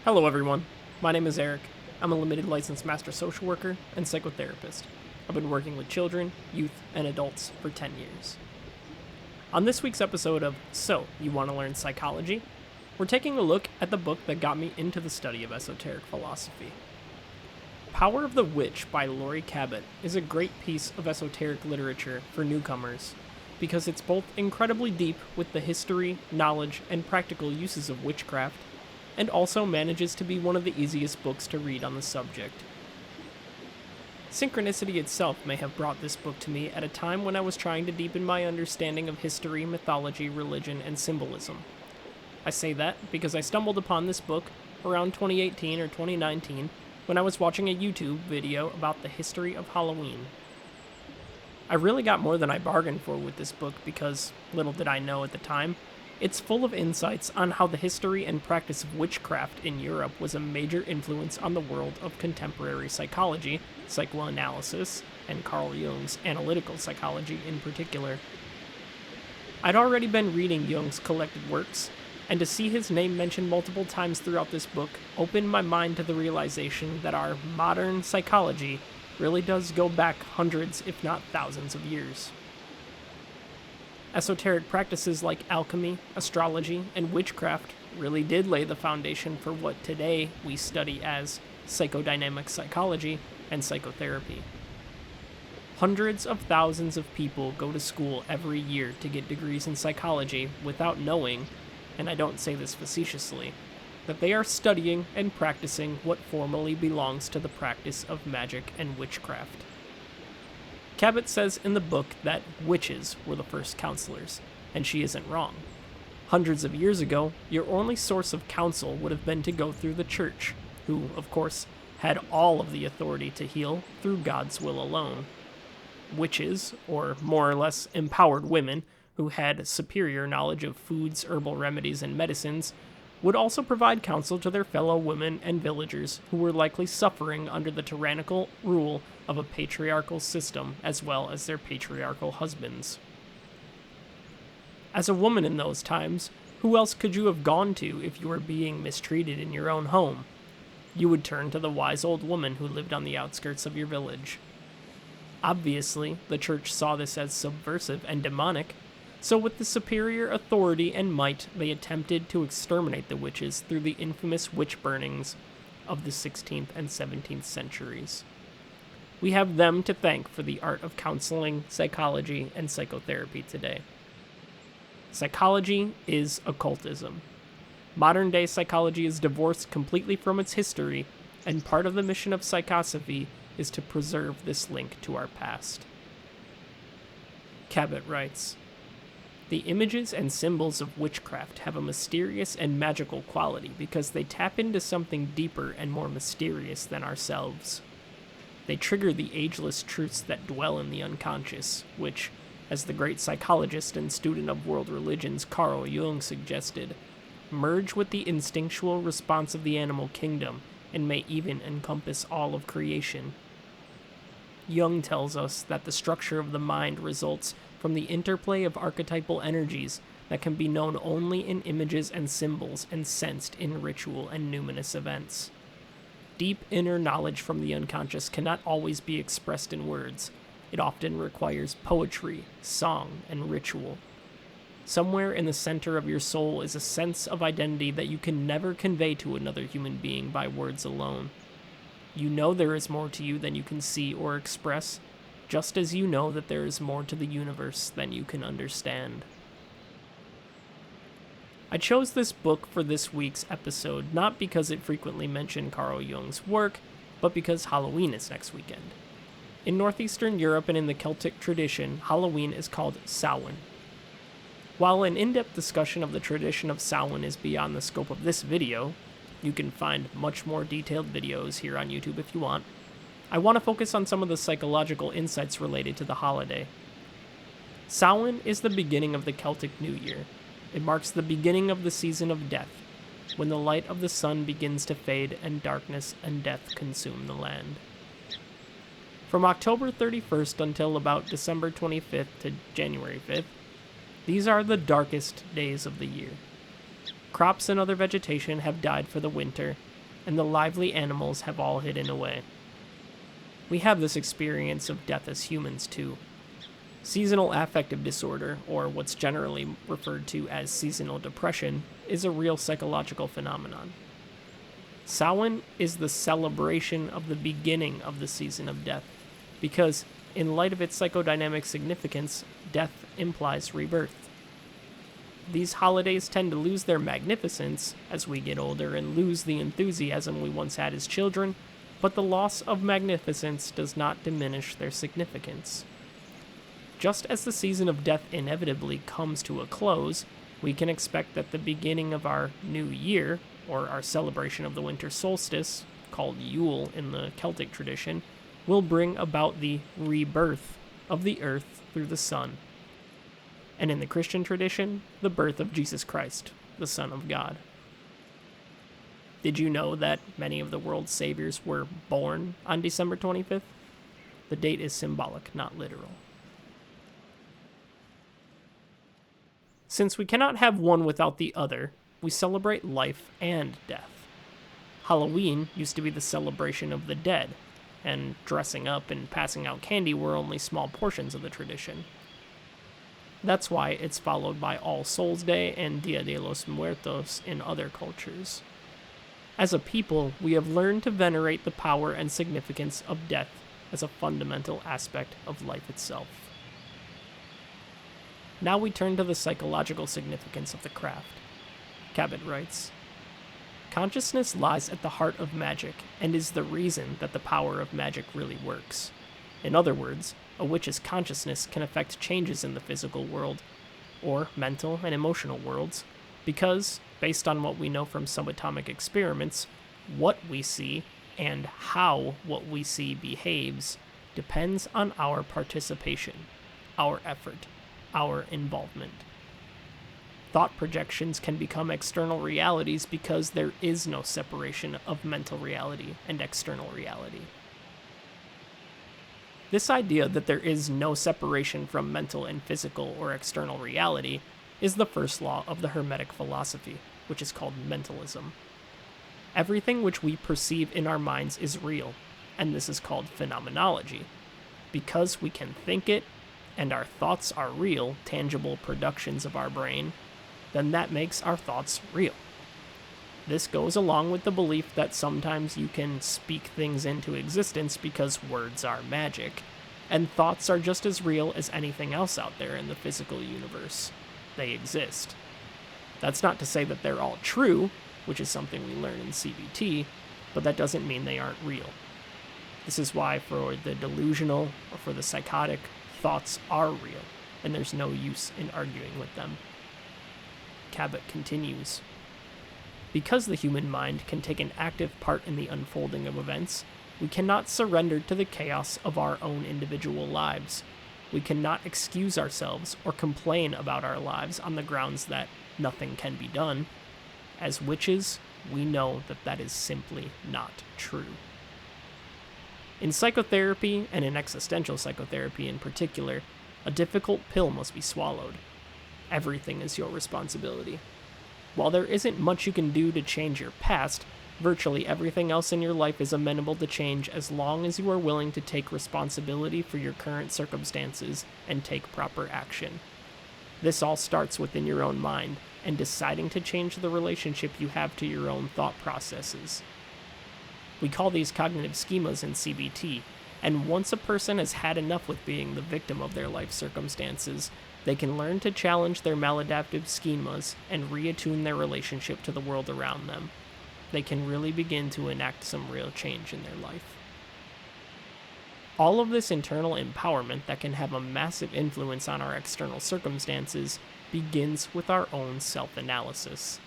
Hello everyone, my name is Eric. I'm a limited licensed master social worker and psychotherapist. I've been working with children, youth, and adults for 10 years. On this week's episode of So, You Want to Learn Psychology? We're taking a look at the book that got me into the study of esoteric philosophy. Power of the Witch by Laurie Cabot is a great piece of esoteric literature for newcomers because it's both incredibly deep with the history, knowledge, and practical uses of witchcraft, and also manages to be one of the easiest books to read on the subject. Synchronicity itself may have brought this book to me at a time when I was trying to deepen my understanding of history, mythology, religion, and symbolism. I say that because I stumbled upon this book around 2018 or 2019 when I was watching a YouTube video about the history of Halloween. I really got more than I bargained for with this book because, little did I know at the time, it's full of insights on how the history and practice of witchcraft in Europe was a major influence on the world of contemporary psychology, psychoanalysis, and Carl Jung's analytical psychology in particular. I'd already been reading Jung's collected works, and to see his name mentioned multiple times throughout this book opened my mind to the realization that our modern psychology really does go back hundreds, if not thousands of years. Esoteric practices like alchemy, astrology, and witchcraft really did lay the foundation for what today we study as psychodynamic psychology and psychotherapy. Hundreds of thousands of people go to school every year to get degrees in psychology without knowing, and I don't say this facetiously, that they are studying and practicing what formally belongs to the practice of magic and witchcraft. Cabot says in the book that witches were the first counselors, and she isn't wrong. Hundreds of years ago, your only source of counsel would have been to go through the church, who, of course, had all of the authority to heal through God's will alone. Witches, or more or less empowered women, who had superior knowledge of foods, herbal remedies, and medicines, would also provide counsel to their fellow women and villagers who were likely suffering under the tyrannical rule of a patriarchal system as well as their patriarchal husbands. As a woman in those times, who else could you have gone to if you were being mistreated in your own home? You would turn to the wise old woman who lived on the outskirts of your village. Obviously, the church saw this as subversive and demonic, so with the superior authority and might, they attempted to exterminate the witches through the infamous witch burnings of the 16th and 17th centuries. We have them to thank for the art of counseling, psychology, and psychotherapy today. Psychology is occultism. Modern-day psychology is divorced completely from its history, and part of the mission of Psych.osophy is to preserve this link to our past. Cabot writes, "The images and symbols of witchcraft have a mysterious and magical quality because they tap into something deeper and more mysterious than ourselves. They trigger the ageless truths that dwell in the unconscious, which, as the great psychologist and student of world religions Carl Jung suggested, merge with the instinctual response of the animal kingdom and may even encompass all of creation. Jung tells us that the structure of the mind results from the interplay of archetypal energies that can be known only in images and symbols and sensed in ritual and numinous events. Deep inner knowledge from the unconscious cannot always be expressed in words. It often requires poetry, song, and ritual. Somewhere in the center of your soul is a sense of identity that you can never convey to another human being by words alone. You know there is more to you than you can see or express, just as you know that there is more to the universe than you can understand." I chose this book for this week's episode not because it frequently mentioned Carl Jung's work, but because Halloween is next weekend. In Northeastern Europe and in the Celtic tradition, Halloween is called Samhain. While an in-depth discussion of the tradition of Samhain is beyond the scope of this video, you can find much more detailed videos here on YouTube if you want, I want to focus on some of the psychological insights related to the holiday. Samhain is the beginning of the Celtic New Year. It marks the beginning of the season of death, when the light of the sun begins to fade and darkness and death consume the land. From October 31st until about December 25th to January 5th, these are the darkest days of the year. Crops and other vegetation have died for the winter, and the lively animals have all hidden away. We have this experience of death as humans, too. Seasonal affective disorder, or what's generally referred to as seasonal depression, is a real psychological phenomenon. Samhain is the celebration of the beginning of the season of death, because, in light of its psychodynamic significance, death implies rebirth. These holidays tend to lose their magnificence as we get older and lose the enthusiasm we once had as children, but the loss of magnificence does not diminish their significance. Just as the season of death inevitably comes to a close, we can expect that the beginning of our new year, or our celebration of the winter solstice, called Yule in the Celtic tradition, will bring about the rebirth of the earth through the sun. And in the Christian tradition, the birth of Jesus Christ, the Son of God. Did you know that many of the world's saviors were born on December 25th? The date is symbolic, not literal. Since we cannot have one without the other, we celebrate life and death. Halloween used to be the celebration of the dead, and dressing up and passing out candy were only small portions of the tradition. That's why it's followed by All Souls Day and Dia de los Muertos in other cultures. As a people, we have learned to venerate the power and significance of death as a fundamental aspect of life itself. Now we turn to the psychological significance of the craft. Cabot writes, "Consciousness lies at the heart of magic and is the reason that the power of magic really works. In other words, a witch's consciousness can affect changes in the physical world, or mental and emotional worlds, because, based on what we know from subatomic experiments, what we see and how what we see behaves depends on our participation, our effort, our involvement. Thought projections can become external realities because there is no separation of mental reality and external reality." This idea that there is no separation from mental and physical or external reality is the first law of the Hermetic philosophy, which is called mentalism. Everything which we perceive in our minds is real, and this is called phenomenology. Because we can think it, and our thoughts are real, tangible productions of our brain, then that makes our thoughts real. This goes along with the belief that sometimes you can speak things into existence because words are magic, and thoughts are just as real as anything else out there in the physical universe. They exist. That's not to say that they're all true, which is something we learn in CBT, but that doesn't mean they aren't real. This is why for the delusional or for the psychotic, thoughts are real, and there's no use in arguing with them. Cabot continues, "Because the human mind can take an active part in the unfolding of events, we cannot surrender to the chaos of our own individual lives. We cannot excuse ourselves or complain about our lives on the grounds that nothing can be done. As witches, we know that that is simply not true." In psychotherapy, and in existential psychotherapy in particular, a difficult pill must be swallowed. Everything is your responsibility. While there isn't much you can do to change your past, virtually everything else in your life is amenable to change as long as you are willing to take responsibility for your current circumstances and take proper action. This all starts within your own mind, and deciding to change the relationship you have to your own thought processes. We call these cognitive schemas in CBT, and once a person has had enough with being the victim of their life circumstances, they can learn to challenge their maladaptive schemas and reattune their relationship to the world around them. They can really begin to enact some real change in their life. All of this internal empowerment that can have a massive influence on our external circumstances begins with our own self-analysis.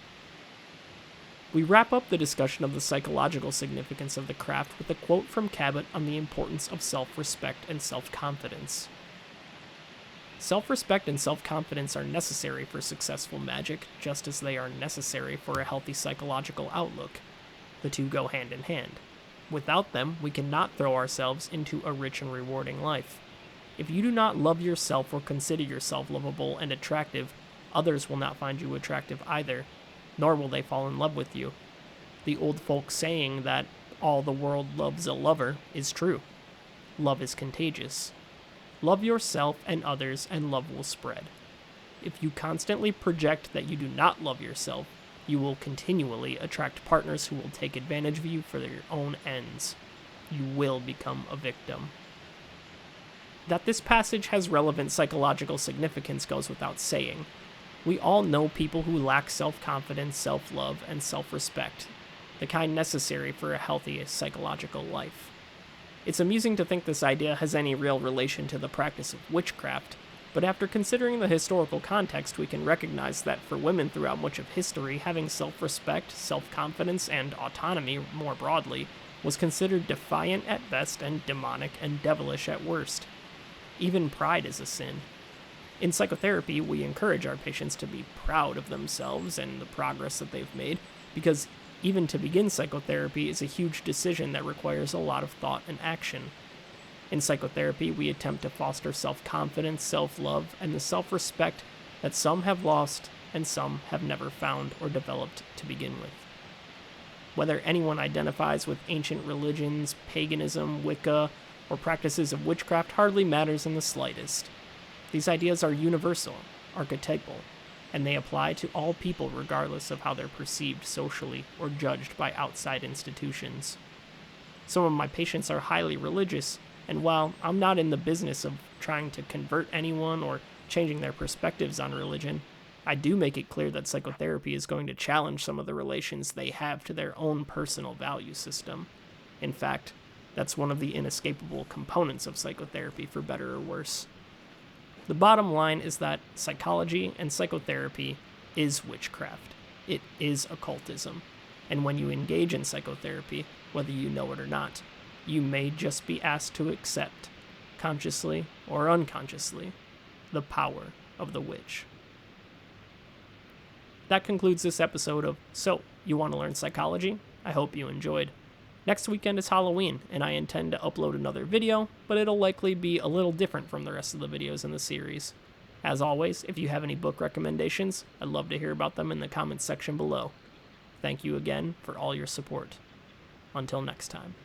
We wrap up the discussion of the psychological significance of the craft with a quote from Cabot on the importance of self-respect and self-confidence. Self-respect and self-confidence are necessary for successful magic, just as they are necessary for a healthy psychological outlook. The two go hand in hand. Without them, we cannot throw ourselves into a rich and rewarding life. If you do not love yourself or consider yourself lovable and attractive, others will not find you attractive either, nor will they fall in love with you. The old folk saying that all the world loves a lover is true. Love is contagious. Love yourself and others, and love will spread. If you constantly project that you do not love yourself, you will continually attract partners who will take advantage of you for their own ends. You will become a victim. That this passage has relevant psychological significance goes without saying. We all know people who lack self-confidence, self-love, and self-respect, the kind necessary for a healthy psychological life. It's amusing to think this idea has any real relation to the practice of witchcraft, but after considering the historical context, we can recognize that for women throughout much of history, having self-respect, self-confidence, and autonomy more broadly was considered defiant at best and demonic and devilish at worst. Even pride is a sin. In psychotherapy, we encourage our patients to be proud of themselves and the progress that they've made, because even to begin psychotherapy is a huge decision that requires a lot of thought and action. In psychotherapy, we attempt to foster self-confidence, self-love, and the self-respect that some have lost and some have never found or developed to begin with. Whether anyone identifies with ancient religions, paganism, Wicca, or practices of witchcraft hardly matters in the slightest. These ideas are universal, archetypal, and they apply to all people regardless of how they're perceived socially or judged by outside institutions. Some of my patients are highly religious, and while I'm not in the business of trying to convert anyone or changing their perspectives on religion, I do make it clear that psychotherapy is going to challenge some of the relations they have to their own personal value system. In fact, that's one of the inescapable components of psychotherapy, for better or worse. The bottom line is that psychology and psychotherapy is witchcraft. It is occultism. And when you engage in psychotherapy, whether you know it or not, you may just be asked to accept, consciously or unconsciously, the power of the witch. That concludes this episode of So, You Want to Learn Psychology? I hope you enjoyed. Next weekend is Halloween, and I intend to upload another video, but it'll likely be a little different from the rest of the videos in the series. As always, if you have any book recommendations, I'd love to hear about them in the comments section below. Thank you again for all your support. Until next time.